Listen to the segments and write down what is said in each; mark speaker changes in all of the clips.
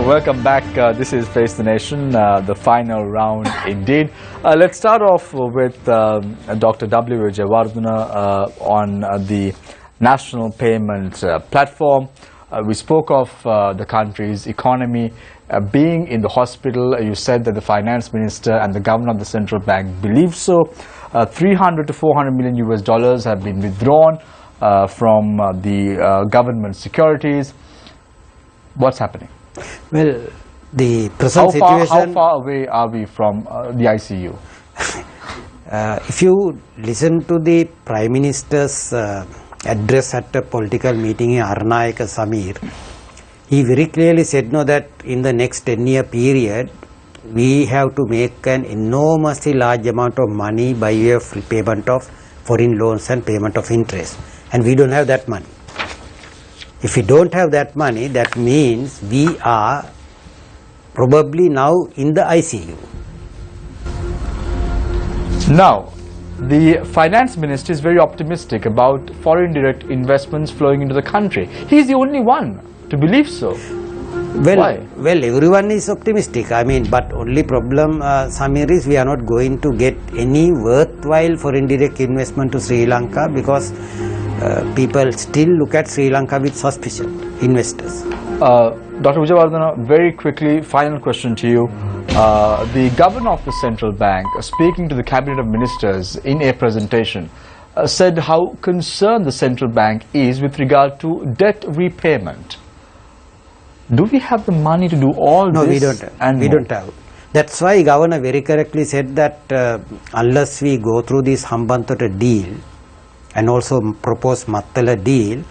Speaker 1: welcome back. This is Face the Nation, the final round indeed. Let's start off with Dr. W. Vijayawardena on the national payment platform. We spoke of the country's economy being in the hospital. You said that the finance minister and the governor of the central bank believe so. 300 to 400 million US dollars have been withdrawn from the government securities. What's happening?
Speaker 2: Well, the present
Speaker 1: How
Speaker 2: situation...
Speaker 1: far away are we from the ICU?
Speaker 2: If you listen to the Prime Minister's address at a political meeting in Arnayaka Samir, he very clearly said that in the next 10-year period, we have to make an enormously large amount of money by way of repayment of foreign loans and payment of interest. And we don't have that money. If we don't have that money, that means we are probably now in the ICU.
Speaker 1: Now, the finance minister is very optimistic about foreign direct investments flowing into the country. He's the only one to believe so. Why?
Speaker 2: Well, everyone is optimistic. I mean, but only problem, Samir, is we are not going to get any worthwhile foreign direct investment to Sri Lanka because people still look at Sri Lanka with suspicion, investors.
Speaker 1: Dr. Vijayawardena, very quickly, final question to you. The governor of the central bank, speaking to the cabinet of ministers in a presentation, said how concerned the central bank is with regard to debt repayment. Do we have the money to do all
Speaker 2: no,
Speaker 1: this?
Speaker 2: No, we don't have.
Speaker 1: And
Speaker 2: we don't have. That's why governor very correctly said that unless we go through this Hambantota deal and also propose Mattala deal,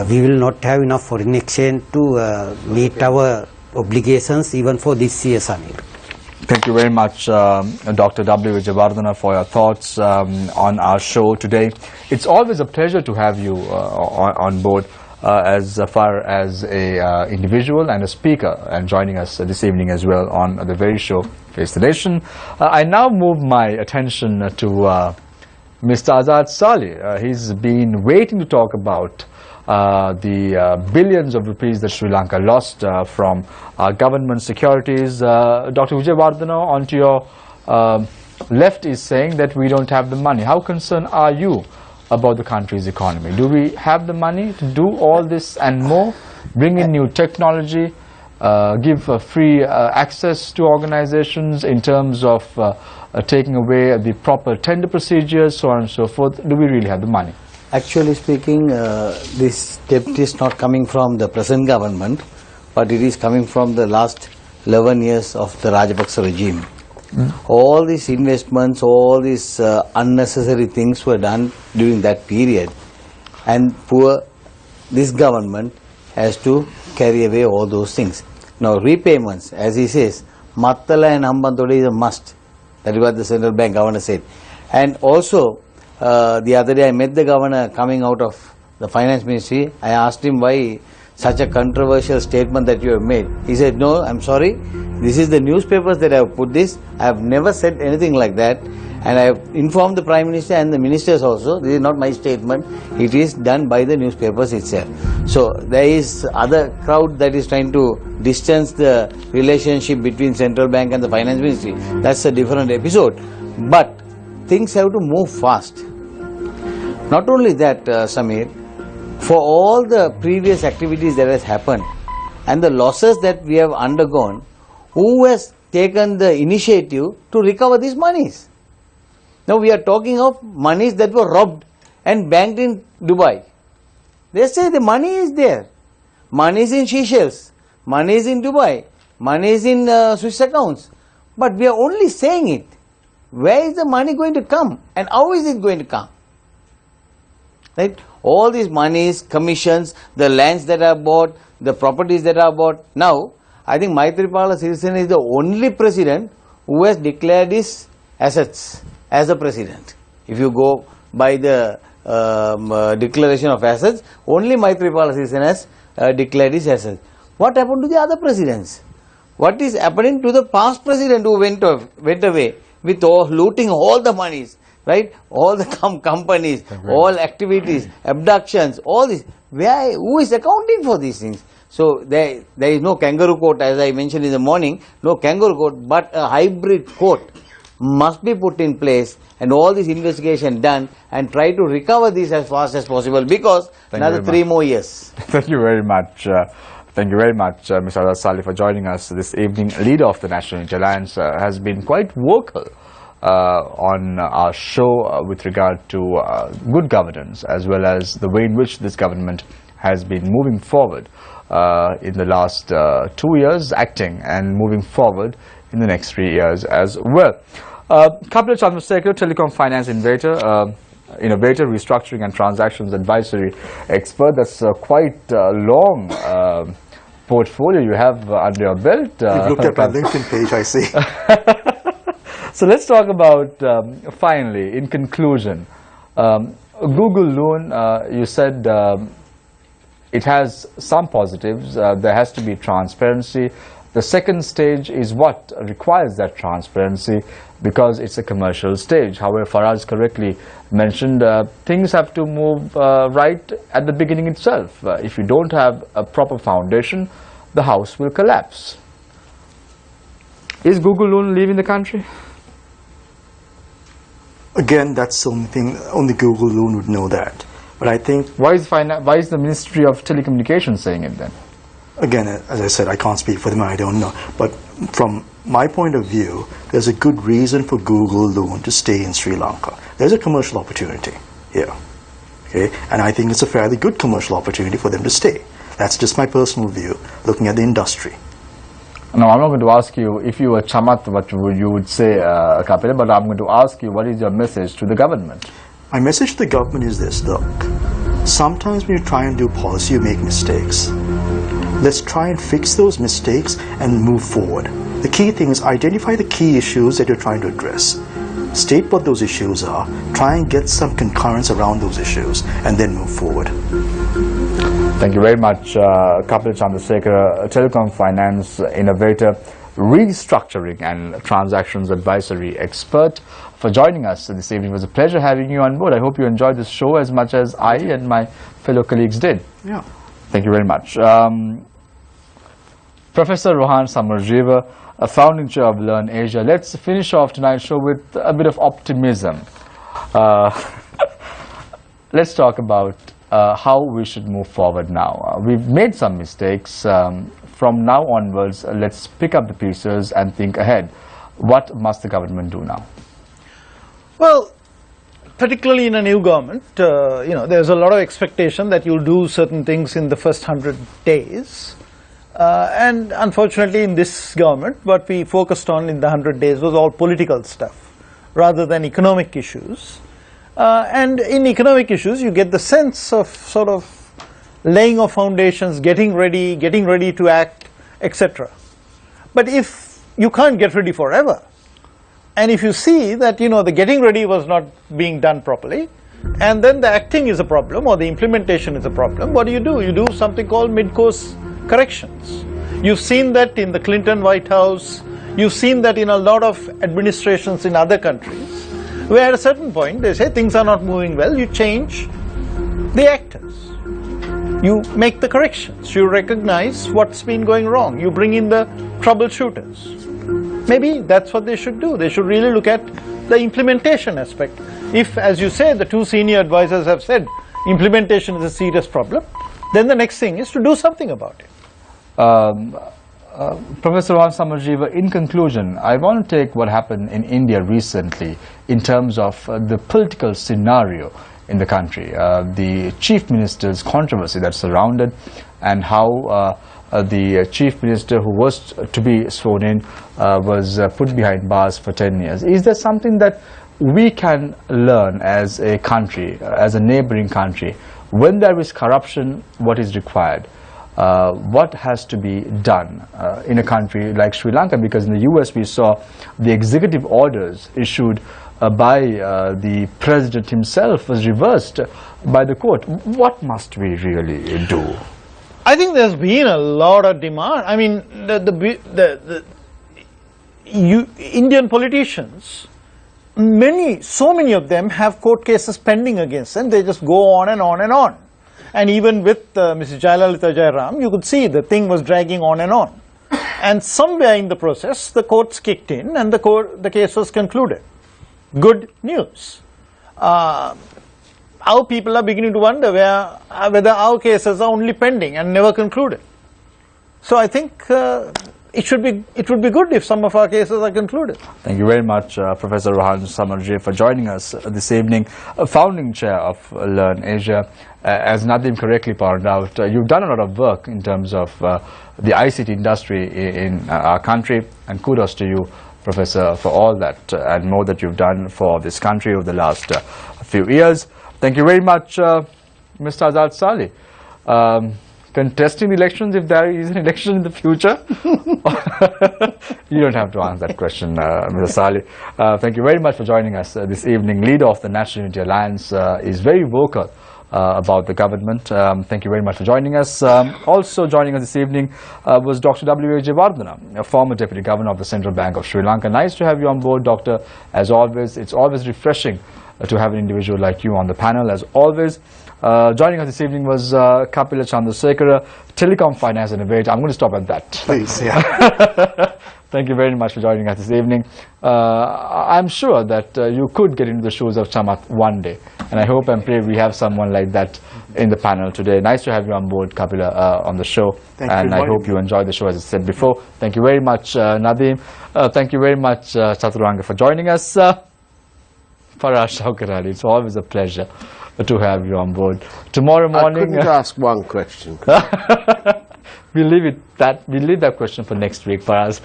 Speaker 2: we will not have enough foreign exchange to meet our obligations even for this year, Samir.
Speaker 1: Thank you very much, Dr. W. Vijayawardena, for your thoughts on our show today. It's always a pleasure to have you on board as far as a individual and a speaker, and joining us this evening as well on the very show, Face the Nation. I now move my attention to Mr. Azad Saleh. He's been waiting to talk about the billions of rupees that Sri Lanka lost from government securities. Dr. Vijayawardena, onto your left, is saying that we don't have the money. How concerned are you about the country's economy? Do we have the money to do all this and more? Bring in new technology, give free access to organizations in terms of taking away the proper tender procedures, so on and so forth. Do we really have the money?
Speaker 3: Actually speaking, this debt is not coming from the present government, but it is coming from the last 11 years of the Rajapaksa regime. All these investments, all these unnecessary things were done during that period, and this government has to carry away all those things. Now repayments, as he says, Mattala and Hambantota is a must. That is what the central bank governor said. And also, the other day I met the governor coming out of the finance ministry. I asked him why such a controversial statement that you have made. He said, no, I'm sorry, this is the newspapers that have put this. I have never said anything like that, and I have informed the Prime Minister and the ministers also. This is not my statement, it is done by the newspapers itself. So there is other crowd that is trying to distance the relationship between central bank and the finance ministry. That's a different episode, but things have to move fast. Not only that, Samir, for all the previous activities that has happened and the losses that we have undergone, who has taken the initiative to recover these monies? Now we are talking of monies that were robbed and banked in Dubai. They say the money is there. Money is in Seychelles, money is in Dubai, money is in Swiss accounts. But we are only saying it. Where is the money going to come and how is it going to come? Right? All these monies, commissions, the lands that are bought, the properties that are bought. Now, I think Maithripala Sirisena is the only president who has declared his assets as a president. If you go by the declaration of assets, only Maithripala Sirisena has declared his assets. What happened to the other presidents? What is happening to the past president who went away with looting all the monies? right? All the companies, all activities, abductions, all this. Who is accounting for these things? So there is no kangaroo court, as I mentioned in the morning, no kangaroo court, but a hybrid court must be put in place and all this investigation done and try to recover this as fast as possible, because another 3 more years.
Speaker 1: Thank you very much. Thank you very much, Mr. Azad Saleh, for joining us this evening. Leader of the National Unity Alliance has been quite vocal on our show with regard to good governance, as well as the way in which this government has been moving forward in the last 2 years, acting and moving forward in the next 3 years as well. Kapil Chandrasekhar, Telecom Finance Innovator, Restructuring and Transactions Advisory Expert. That's quite a long portfolio you have under your belt.
Speaker 4: You've looked at my LinkedIn page, I see.
Speaker 1: So let's talk about, finally, in conclusion, Google Loan, you said it has some positives. There has to be transparency. The second stage is what requires that transparency, because it's a commercial stage. However, Faraz correctly mentioned things have to move right at the beginning itself. If you don't have a proper foundation, the house will collapse. Is Google Loan leaving the country?
Speaker 4: Again, that's something only Google Loan would know that. But I think...
Speaker 1: Why is the Ministry of Telecommunications saying it then?
Speaker 4: Again, as I said, I can't speak for them, I don't know. But from my point of view, there's a good reason for Google Loan to stay in Sri Lanka. There's a commercial opportunity here. Okay? And I think it's a fairly good commercial opportunity for them to stay. That's just my personal view, looking at the industry.
Speaker 1: No, I'm not going to ask you if you were Chamat what you would say, Kapil, but I'm going to ask you what is your message to the government?
Speaker 4: My message to the government is this: look, sometimes when you try and do policy, you make mistakes. Let's try and fix those mistakes and move forward. The key thing is identify the key issues that you're trying to address. State what those issues are, try and get some concurrence around those issues, and then move forward.
Speaker 1: Thank you very much, Kapil Chandrasekhar, Telecom Finance Innovator, Restructuring and Transactions Advisory Expert, for joining us this evening. It was a pleasure having you on board. I hope you enjoyed this show as much as I and my fellow colleagues did.
Speaker 4: Yeah.
Speaker 1: Thank you very much. Professor Rohan Samarjiva, a founding chair of Learn Asia. Let's finish off tonight's show with a bit of optimism. Let's talk about how we should move forward now. We've made some mistakes. From now onwards, let's pick up the pieces and think ahead. What must the government do now?
Speaker 5: Well, particularly in a new government, there's a lot of expectation that you'll do certain things in the first 100 days. And unfortunately in this government, what we focused on in the 100 days was all political stuff rather than economic issues. And in economic issues, you get the sense of sort of laying of foundations, getting ready to act, etc. But if you can't get ready forever, and if you see that the getting ready was not being done properly, and then the acting is a problem or the implementation is a problem, what do? You do something called mid-course corrections. You've seen that in the Clinton White House, you've seen that in a lot of administrations in other countries, where at a certain point they say things are not moving well, you change the actors. You make the corrections, you recognize what's been going wrong, you bring in the troubleshooters. Maybe that's what they should do. They should really look at the implementation aspect. If, as you say, the two senior advisors have said implementation is a serious problem, then the next thing is to do something about it.
Speaker 1: Professor Rohan Samarjiva, in conclusion, I want to take what happened in India recently in terms of the political scenario in the country, the chief minister's controversy that surrounded, and how the chief minister who was to be sworn in was put behind bars for 10 years. Is there something that we can learn as a country, as a neighboring country, when there is corruption, what is required? What has to be done in a country like Sri Lanka? Because in the US we saw the executive orders issued by the president himself was reversed by the court. What must we really do?
Speaker 5: I think there's been a lot of demand. I mean, Indian politicians so many of them have court cases pending against them. They just go on and on and on. And even with Mrs. Jayalalitha Jayaram, you could see the thing was dragging on and on. And somewhere in the process, the courts kicked in and the case was concluded. Good news. Our people are beginning to wonder whether our cases are only pending and never concluded. So I think it would be good if some of our cases are concluded.
Speaker 1: Thank you very much, Professor Rohan Samarjee, for joining us this evening. Founding chair of Learn Asia. As Nadeem correctly pointed out, you've done a lot of work in terms of the ICT industry in our country, and kudos to you, Professor, for all that and more that you've done for this country over the last few years. Thank you very much, Mr. Azad Saleh. Contesting the elections if there is an election in the future? You don't have to answer that question, Mr. Saleh. Thank you very much for joining us this evening. Leader of the National Unity Alliance is very vocal about the government. Thank you very much for joining us. Also joining us this evening was Dr. W.A. Jayawardena, a former Deputy Governor of the Central Bank of Sri Lanka. Nice to have you on board, Doctor. As always, it's always refreshing to have an individual like you on the panel, as always. Joining us this evening was Kapila Chandrasekhara, Telecom Finance Innovator. I'm going to stop at that.
Speaker 4: Please, yeah.
Speaker 1: Thank you very much for joining us this evening. I'm sure that you could get into the shoes of Chamath one day, and I hope and pray we have someone like that in the panel today. Nice to have you on board, Kapila, on the show, and I hope you enjoyed the show, as I said before. Thank you very much, Nadeem. Thank you very much, Chaturanga, for joining us. Faraz Shaukat Ali, it's always a pleasure to have you on board. Tomorrow morning,
Speaker 6: I couldn't ask one question.
Speaker 1: We'll leave that question for next week, Faraz.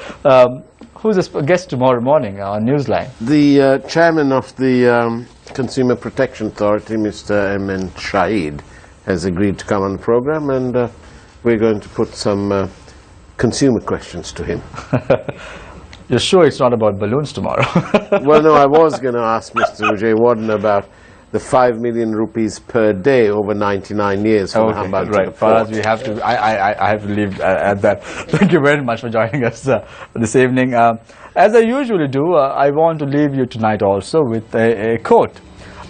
Speaker 1: Who's the guest tomorrow morning on Newsline?
Speaker 6: The chairman of the Consumer Protection Authority, Mr. M.N. Shahid, has agreed to come on the program, and we're going to put some consumer questions to him.
Speaker 1: You're sure it's not about balloons tomorrow?
Speaker 6: Well, no, I was going to ask Mr. Jayawardena about the 5 million rupees per day over 99 years from Hambal to the port.
Speaker 1: Faraz, we have to. I have to leave at that. Thank you very much for joining us this evening. As I usually do, I want to leave you tonight also with a quote.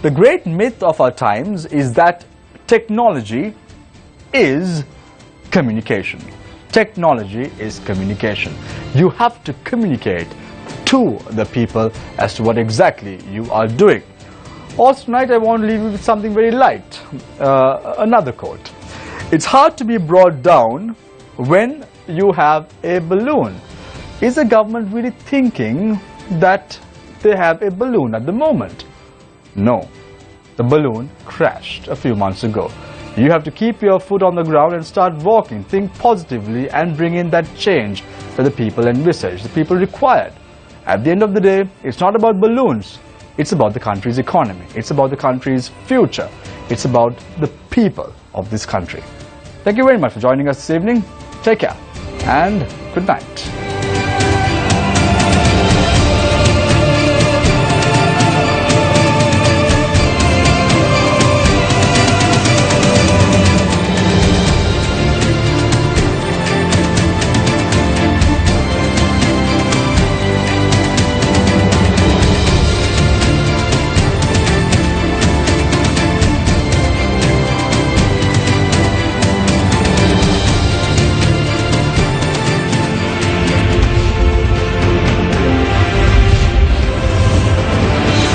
Speaker 1: The great myth of our times is that technology is communication. Technology is communication. You have to communicate to the people as to what exactly you are doing. Also tonight I want to leave you with something very light. Another quote. It's hard to be brought down when you have a balloon. Is the government really thinking that they have a balloon at the moment? No. The balloon crashed a few months ago. You have to keep your foot on the ground and start walking. Think positively and bring in that change that the people envisage, the people required. At the end of the day, it's not about balloons. It's about the country's economy. It's about the country's future. It's about the people of this country. Thank you very much for joining us this evening. Take care and good night.